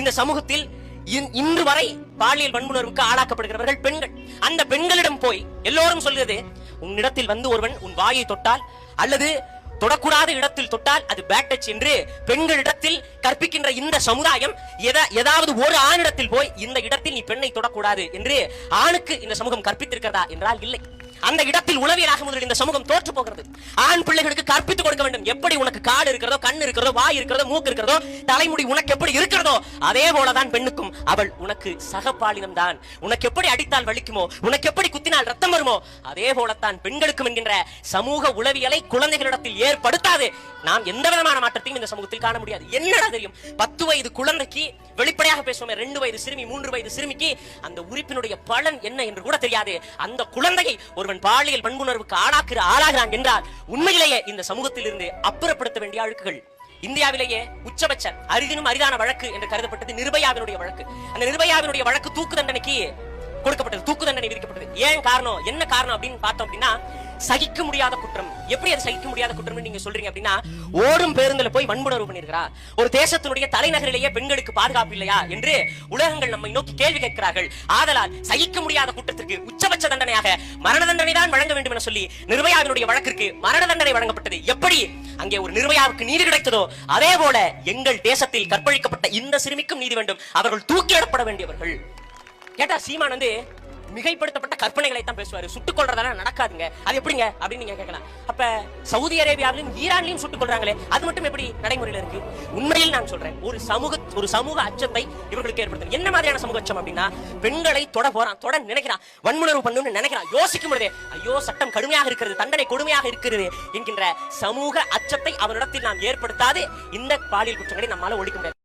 இந்த சமூகத்தில் இன்று வரை பாலியல் வன்புணர்வுக்கு ஆளாக்கப்படுகிறவர்கள் பெண்கள். அந்த பெண்களிடம் போய் எல்லோரும் சொல்கிறது, உன்னிடத்தில் வந்து ஒருவன் உன் வாயை தொட்டால் அல்லது தொடக்கூடாத இடத்தில் தொட்டால் அது பேட் டச் என்று பெண்களிடத்தில் கற்பிக்கின்ற இந்த சமுதாயம் ஏதாவது ஒரு ஆணிடத்தில் போய் இந்த இடத்தில் நீ பெண்ணை தொடக்கூடாது என்று ஆணுக்கு இந்த சமூகம் கற்பித்திருக்கிறதா என்றால் இல்லை. அந்த இடத்தில் உளவியலாக முதலில் இந்த சமூகம் தோற்று போகிறது. ஆண் பிள்ளைகளுக்கு கற்பித்துக் கொடுக்க வேண்டும். எப்படி உனக்கு காடு இருக்கிறதோ, கண் இருக்கிறதோ, வாய் இருக்கிறதோ, மூக்கு இருக்கிறதோ, தலைமுடி உனக்கு எப்படி இருக்கிறதோ அதே போலதான் பெண்ணுக்கும். அவள் உனக்கு சகபாலினம் தான். உனக்கு எப்படி அடித்தால் வலிக்குமோ, உனக்கு எப்படி குத்தினால் ரத்தம் வருமோ அதே போலத்தான் பெண்களுக்கும் என்கின்ற சமூக உளவியலை குழந்தைகளிடத்தில் ஏற்படுத்தாது நாம் எந்த விதமான மாற்றத்தையும் இந்த சமூகத்தில் காண முடியாது. என்னடா தெரியும், 10 வயது குழந்தைக்கு வெளிப்படையாக பேசுவோமே, 2 வயது சிறுமி, 3 வயது சிறுமிக்கு அந்த உறுப்பினுடைய பலன் என்ன என்று கூட தெரியாது. அந்த குழந்தையை ஒருவன் பாலியல் வன்புணர்வுக்கு ஆளாகிறான் என்றால் உண்மையிலேயே இந்த சமூகத்தில் இருந்து அப்புறப்படுத்த வேண்டிய அழுக்குகள். இந்தியாவிலேயே உச்சபட்ச அரிதினும் அரிதான வழக்கு என்று கருதப்பட்டது நிர்பயாவினுடைய வழக்கு. அந்த நிர்பயாவினுடைய வழக்கு தூக்கு தண்டனைக்கு கொடுக்கப்பட்டது, தூக்கு தண்டனை விதிக்கப்பட்டது. ஏன் காரணம், என்ன காரணம் அப்படின்னு பார்த்தோம் அப்படின்னா, சகிக்க முடியாத குற்றம். எப்படி அது சகிக்க முடியாத குற்றம் நீங்க சொல்றீங்க அப்படின்னா, ஓடும் பேருந்துல போய் வன்புணர்வு பண்ணிருக்கிறா, ஒரு தேசத்தினுடைய தலைநகரிலேயே பெண்களுக்கு பாதுகாப்பு இல்லையா என்று உலகங்கள் நம்மை நோக்கி கேள்வி கேட்கிறார்கள். ஆதலால் சகிக்க முடியாத குற்றத்திற்கு உச்சபட்ச தண்டனையாக மரண தண்டனை தான் வழங்க வேண்டும் என சொல்லி நிர்பயாவினுடைய வழக்கிற்கு மரண தண்டனை வழங்கப்பட்டது. எப்படி அங்கே ஒரு நிர்பயாவுக்கு நீதி கிடைத்ததோ அதே போல எங்கள் தேசத்தில் கற்பழிக்கப்பட்ட இந்த சிறுமிக்கும் நீதி வேண்டும். அவர்கள் தூக்கிலிடப்பட வேண்டியவர்கள். கேட்டா சீமான் வந்து மிகைப்படுத்தப்பட்ட கற்பனைகளை தான் பேசுவாரு. சுட்டுக் கொள்றதால நடக்காதுங்க, அது எப்படிங்க அப்படின்னு நீங்க கேட்கலாம். அப்ப சவுதி அரேபியாவிலும் ஈரான்லயும் சுட்டுக் கொள்றாங்களே, அது மட்டும் எப்படி நடைமுறையில இருக்கு? உண்மையில் நான் சொல்றேன், ஒரு சமூக அச்சத்தை இவர்களுக்கு ஏற்படுத்தும். என்ன மாதிரியான சமூக அச்சம் அப்படின்னா, பெண்களை தொட நினைக்கிறான், வன்முணர்வு பண்ணணும்னு நினைக்கிறான், யோசிக்கும் பொழுதே ஐயோ சட்டம் கடுமையாக இருக்கிறது, தண்டனை கொடுமையாக இருக்கிறது என்கின்ற சமூக அச்சத்தை அவனிடத்தில் நாம் ஏற்படுத்தாது இந்த பாலியல் குற்றங்களை நம்மால ஒழிக்க முடியாது.